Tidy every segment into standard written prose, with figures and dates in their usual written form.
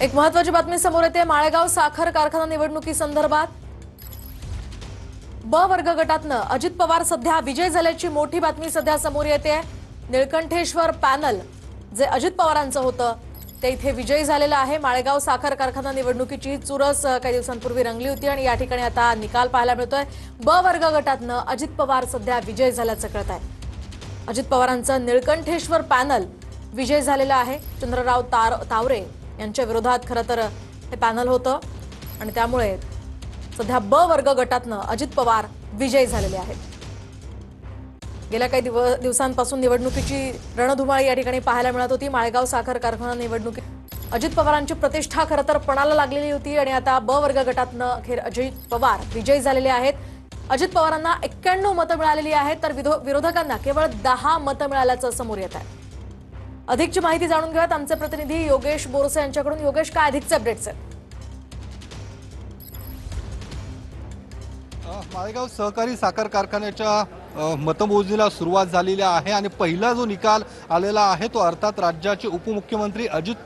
एक महत्त्वाची बातमी समोर येते। माळेगाव साखर कारखाना निवडणुकीसंदर्भात ब वर्ग गटातनं अजित पवार सध्या विजय झाल्याची मोठी बातमी सध्या समोर येते। निळकंठेश्वर पॅनल जे अजित पवारांचं होतं ते इथे विजयी झालेलं आहे। माळेगाव साखर कारखाना निवडणुकीची चुरस काही दिवसांपूर्वी रंगली होती आणि या ठिकाणी आता निकाल पाहायला मिळतोय। ब वर्ग गटातनं अजित पवार सध्या विजयी झाल्याचं कळत आहे। अजित पवारांचं निळकंठेश्वर पॅनल विजय झालेलं आहे। चंद्रराव तावरे यांच्या विरोधात खरं तर हे पॅनल होतं आणि त्यामुळे सध्या ब वर्ग गटातनं अजित पवार विजयी झालेले आहेत। गेल्या काही दिवसांपासून निवडणुकीची रणधुमाळी या ठिकाणी पाहायला मिळत होती। माळेगाव साखर कारखाना निवडणुकीत अजित पवारांची प्रतिष्ठा खरं तर पणाला लागलेली होती आणि आता ब वर्ग गटातनं अखेर अजित पवार विजयी झालेले आहेत। अजित पवारांना 91 मतं मिळालेली आहेत तर विरोधकांना केवळ 10 मतं मिळाल्याचं समोर येत आहे। अधिकची माहिती जाणून घेऊयात आमचे प्रतिनिधी योगेश बोरसे यांच्याकडून। योगेश, काय अधिकचे अपडेट्स आहेत? माळेगाव सहकारी साखर कारखान्याच्या मतमोजणीला सुरुवात झालेली आहे आणि पहिला जो निकाल आलेला आहे तो अर्थात राज्याचे उपमुख्यमंत्री अजित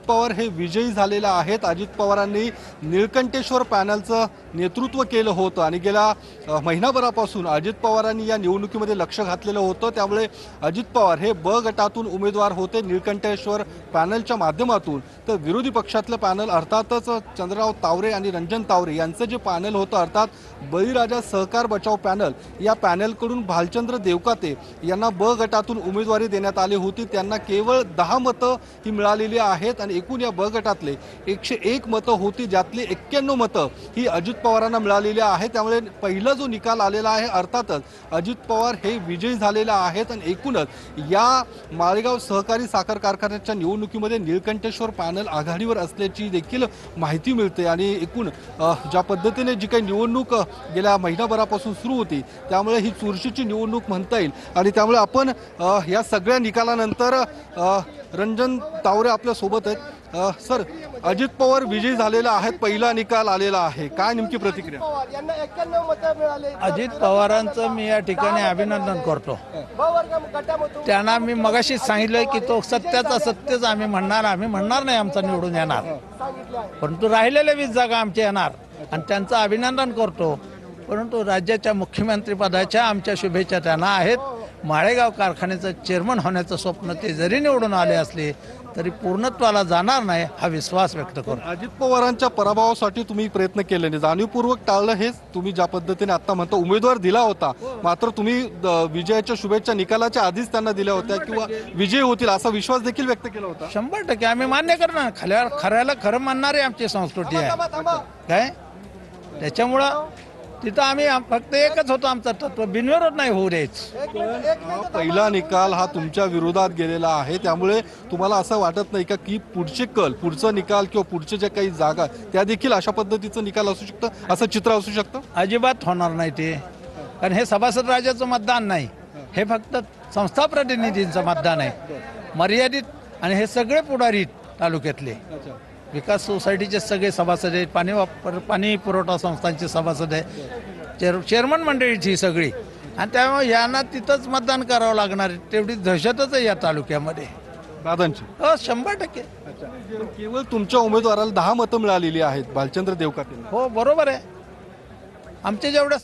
पवार हे विजयी झालेले आहेत। अजित पवारांनी निळकंठेश्वर पॅनलचं नेतृत्व केलं होतं आणि गेल्या महिनाभरापासून अजित पवारांनी या निवडणुकीमध्ये लक्ष घातलेलं होतं। त्यामुळे अजित पवार हे ब गटातून उमेदवार होते निळकंठेश्वर पॅनलच्या माध्यमातून। तर विरोधी पक्षातलं पॅनल अर्थातच चंद्रराव तावरे आणि रंजन तावरे यांचं जे पॅनल होतं अर्थात बळीराजा सहकार बचाव पॅनल, या पॅनलकडून भालचंद्र देवकाते यांना ब गटातून उमेदवारी देण्यात आली होती। त्यांना केवळ 10 मतं ही मिळालेली आहेत आणि एकूण या ब गटातले 101 मतं होती, ज्यातली 91 मतं ही अजित पवारांना मिळालेली आहे। त्यामुळे पहिला जो निकाल आलेला आहे अर्थातच अजित पवार हे विजयी झालेले आहेत आणि एकूणच या माळेगाव सहकारी साखर कारखान्याच्या निवडणुकीमध्ये निळकंठेश्वर पॅनल आघाडीवर असल्याची देखील माहिती मिळते आणि एकूण ज्या पद्धतीने जी काही निवडणूक गेल्या महिनाभरापासून सुरू होती त्यामुळे ही चुरशीची निवडणूक म्हणता येईल आणि त्यामुळे आपण या सगळ्या निकालानंतर रंजन तावरे आपल्या सोबत आहेत। सर, अजित पवार विजयी झालेले आहेत, पहिला निकाल आलेला आहे, काय नेमकी प्रतिक्रिया? अजित पवारांचं मी या ठिकाणी अभिनंदन करतो। त्यांना मी मगाशीच सांगितलंय की तो सत्याचा सत्यच आम्ही म्हणणार नाही आमचा निवडून येणार, परंतु राहिलेल्या 20 जागा आमच्या येणार आणि त्यांचं अभिनंदन करतो। परंतु राज्याच्या मुख्यमंत्री पदाच्या आमच्या शुभेच्छा त्यांना आहेत। माळेगाव कारखान्याचं चेअरमन होण्याचं स्वप्न ते जरी निवडून आले असले तरी पूर्णत्वाला जाणार नाही हा विश्वास व्यक्त करतो। अजित पवारांच्या पराभवासाठी तुम्ही प्रयत्न केले नाही, जाणीवपूर्वक टाळलं हे तुम्ही ज्या पद्धतीने आता म्हणता उमेदवार दिला होता, मात्र तुम्ही विजयाच्या शुभेच्छा निकालाच्या आधीच त्यांना दिल्या होत्या किंवा विजयी होतील असा विश्वास देखील व्यक्त केला होता। 100% आम्ही मान्य करणार, खऱ्याला खरं मानणारी आमची संस्कृती आहे काय। त्याच्यामुळं तिथं आम्ही फक्त एकच होतो, आमचं तत्व बिनविरोध नाही होऊ द्यायचं। पहिला निकाल हा तुमच्या विरोधात गेलेला आहे, त्यामुळे तुम्हाला असं वाटत नाही का की पुढचा निकाल किंवा पुढचे ज्या काही जागा त्या देखील अशा पद्धतीचं निकाल असू शकतं, असं चित्र असू शकतं? अजिबात होणार नाही ते, कारण हे सभासद राजाचं मतदान नाही, हे फक्त संस्था प्रतिनिधींचं मतदान आहे मर्यादित। आणि हे सगळे पुढारी तालुक्यातले विकास सोसायटीचे सगळे सभासद आहेत, पाणी पुरवठा संस्थांचे सभासद आहे, चेअरमन मंडळीची सगळी, आणि त्यामुळे यांना तिथंच मतदान करावं लागणार, तेवढी दहशतच आहे या तालुक्यामध्ये दादांची। 100%। केवळ तुमच्या उमेदवाराला 10 मतं मिळालेली आहेत भालचंद्र देवकाते। हो बरोबर आहे, आमचे जेवढे